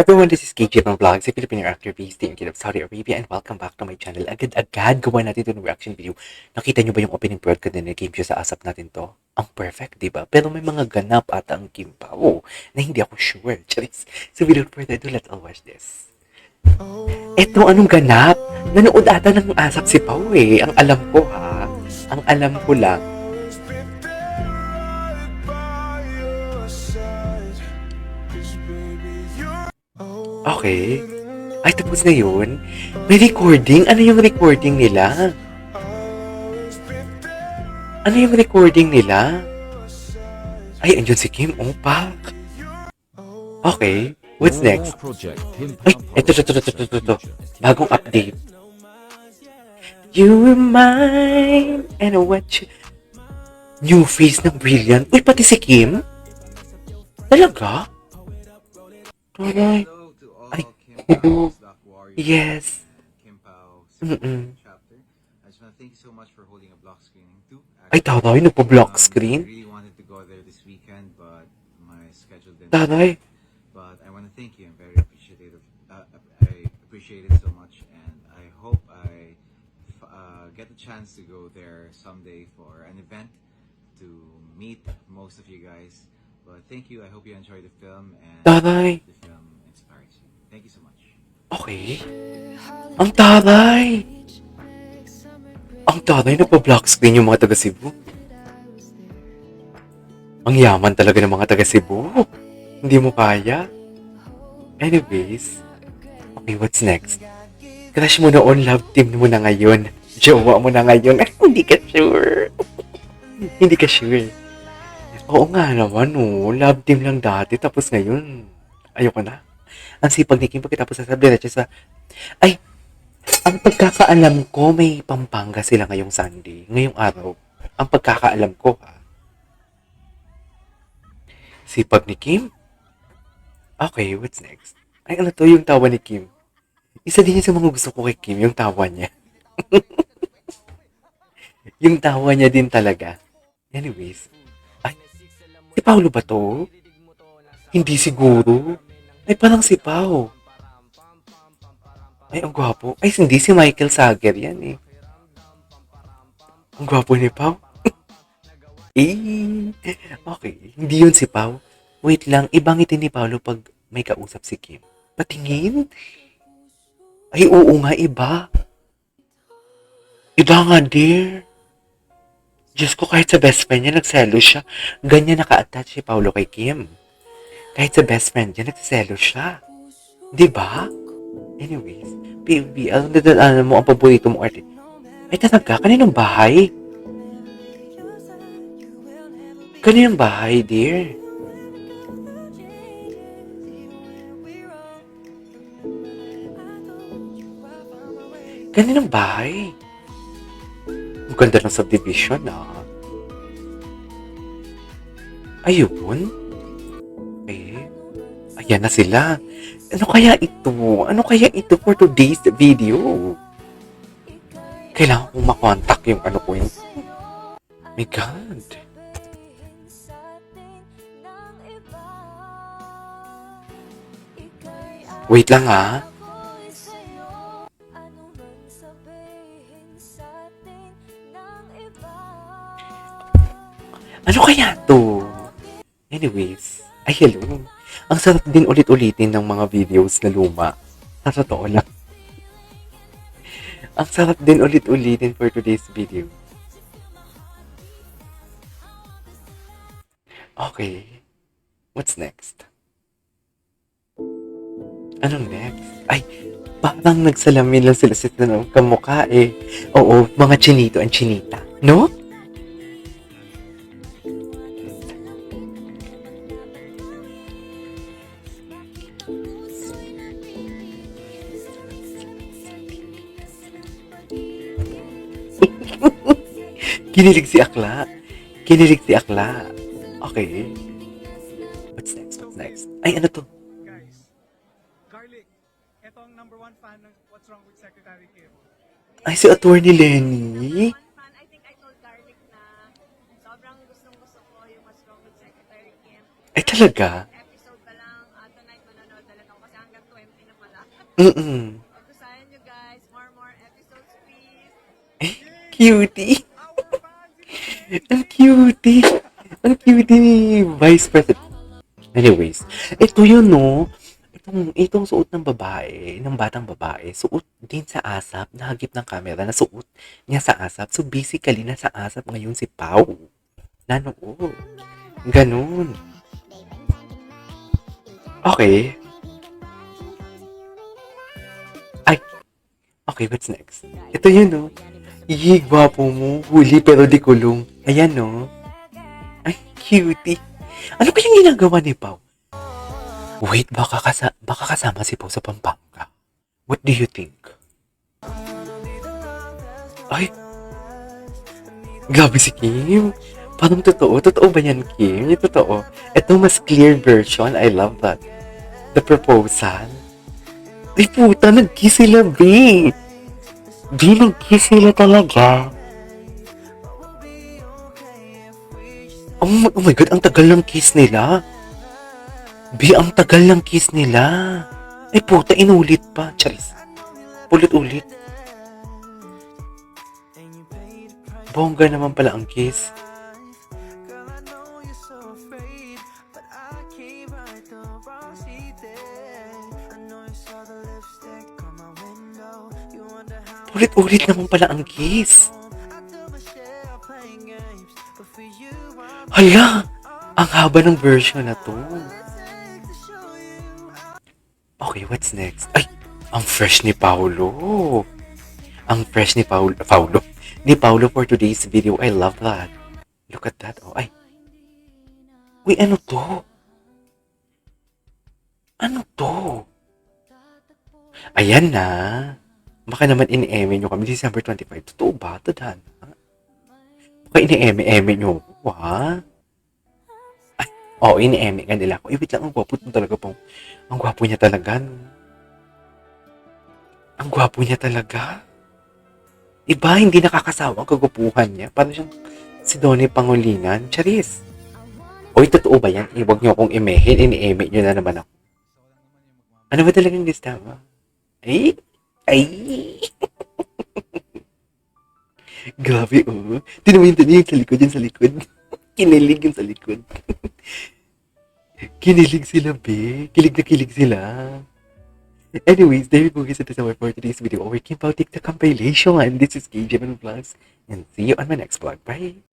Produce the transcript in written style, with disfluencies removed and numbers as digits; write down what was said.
Everyone, this is KJ from Vlogs, a Filipino actor based in Kingdom of Saudi Arabia, and welcome back to my channel. Agad-agad gawa natin ito ng reaction video. Nakita nyo ba yung opening product na nag-game siya sa asap natin to? Ang perfect, di ba? Pero may mga ganap ata ang Kim Pao na hindi ako sure. Charis. So without further ado, let's all watch this. Eto, anong ganap? Nanood ata ng asap si Pao eh. Ang alam ko ha. Ang alam ko lang. Okay. Ay, tapos na yun? May recording? Ano yung recording nila? Ano yung recording nila? Ay, andyan si Kim. Oh, pak. Okay. What's next? Ay, ito. Bagong update. You were mine and what you... New face ng Brilliant. Uy, pati si Kim? Talaga? Taray. Ay, oo. Yes. Mm-mm. Ay, taray, nagpo-block screen? Taray. But I want to thank you. I'm very appreciative. I appreciate it so much, and I hope I get the chance to go there someday for an event to meet most of you guys. But thank you. I hope you enjoy the film and Taray. the film inspires you. Thank you so much. Okay. Ang taray. Ang taray, nagpo-block screen yung mga taga Cebu. Ang yaman talaga ng mga taga Cebu. Hindi mo kaya. Anyways, okay, what's next? Crush mo noon, love team mo na ngayon. Jowa mo na ngayon. Hindi ka sure. Hindi ka sure. Oo nga naman, no. Love team lang dati, tapos ngayon, ayoko na. Ang sipag ni Kim pagkatapos sasabi na siya sa... Ay, ang pagkakaalam ko, may Pampanga sila ngayong Sunday. Ngayong araw. Ang pagkakaalam ko, ha. Sipag ni Kim? Okay, what's next? Ay, ano to, yung tawa ni Kim. Isa din yun sa mga gusto ko kay Kim, yung tawa niya. Yung tawa niya din talaga. Anyways. Ay, si Paolo ba to? Hindi siguro. Ay, parang si Pao. Ay, ang gwapo. Ay, hindi si Michael Sager yan eh. Ang gwapo ni Pao. Eh, okay. Hindi yun si Pao. Wait lang, ibang ngiti ni Paolo pag may kausap si Kim. Patingin? Ay, oo nga, iba. Iba nga, dear. Diyos ko, kahit sa best friend niya, nagselo siya. Ganyan naka-attach si Paolo kay Kim. Kahit sa best friend niya, nagselo siya. Diba? Anyways, PB, ano mo, ang paborito mong artist. Ay, talaga, kaninong bahay? Kaninong bahay, dear? Kaninong bahay? Ang ganda ng subdivision, ah. Ayun. Eh, ayan na sila. Ano kaya ito? Ano kaya ito for today's video? Kailangan kong makontak yung ano ko yun. My God. Wait lang, ah. Ano kaya to? Anyways, ay hello. Ang sarap din ulit-ulitin ng mga videos na luma. Sa totoo lang. Ang sarap din ulit-ulitin for today's video. Okay. What's next? Anong next? Ay, parang nagsalamin lang sila sa kamukha eh. Oo, mga chinito and chinita. No? Kinilig si Akla. Kinilig si Akla. Okay. What's next? What's next? Ay, ano to? Guys, Garlic, ito ang number one fan ng What's Wrong with Secretary Kim. Ay, si Attorney Lenny. One fan, I think I told Garlic na sobrang gustong-gusto ko yung What's Wrong with Secretary Kim. Ay, talaga? Episode pa lang, tonight manonood talaga ako kasi hanggang Mm-mm. Pag-usayan nyo guys. More episodes please. Cutie. Our fans! Ang cutie. Ang cutie ni Vice President. Anyways, ito yun, no? Itong suot ng babae, ng batang babae, suot din sa ASAP, nahagip ng camera na suot niya sa ASAP. So, basically, nasa ASAP ngayon si Pau. Nanood. Ganun. Okay. Ay. Okay, what's next? Ito yun, no? Iyi, gwapo mo. Huli pero di kulong. Ayan, no? Ay, cutie. Ano kayang ginagawa ni Pau? Wait, baka kasama si Pau sa Pampanga. What do you think? Ay, grabe si Kim. Parang totoo. Totoo ba yan, Kim? Yung totoo. Ito mas clear version. I love that. The proposal. Ay, puta, nag-kiss sila, B. B, nag-kiss sila talaga. Oh my God, ang tagal ng kiss nila. B, ang tagal ng kiss nila. Ay, puta, inulit pa. Charis. Ulit-ulit. Bongga naman pala ang kiss. Ulit-ulit naman pala ang kiss. Hala! Ang haba ng version na to. Okay, what's next? Ay! Ang fresh ni Paolo. Ang fresh ni Paolo. Ni Paolo for today's video. I love that. Look at that. Oh, ay. Uy, ano to? Ano to? Ayan na. Baka naman ini-eme nyo kami December 25. Totoo ba? Tadhan. Baka ini-eme nyo. Ha? Ay, oo, ini-eme nga nila ako. Wait lang, ang gwapo talaga po. Ang gwapo niya talaga. Ang gwapo niya talaga. Iba, hindi nakakasawa ang kagwapuhan niya. Parang siyang si Donnie Pangulinan. Charis. Oy, totoo ba yan? Huwag niyo akong imehin. Ini-eme nyo na naman ako. Ano ba talagang lista mo? Ay! Ay! Grabe, oh. Tinumin yung sa likod, yung sa likod. Kinilig yung sa likod. Kinilig sila, be. Kilig na kilig sila. Anyways, there you go guys. Ito sa for today's video. We're about TikTok compilation. This is KJ Vlogs. And see you on my next vlog. Bye!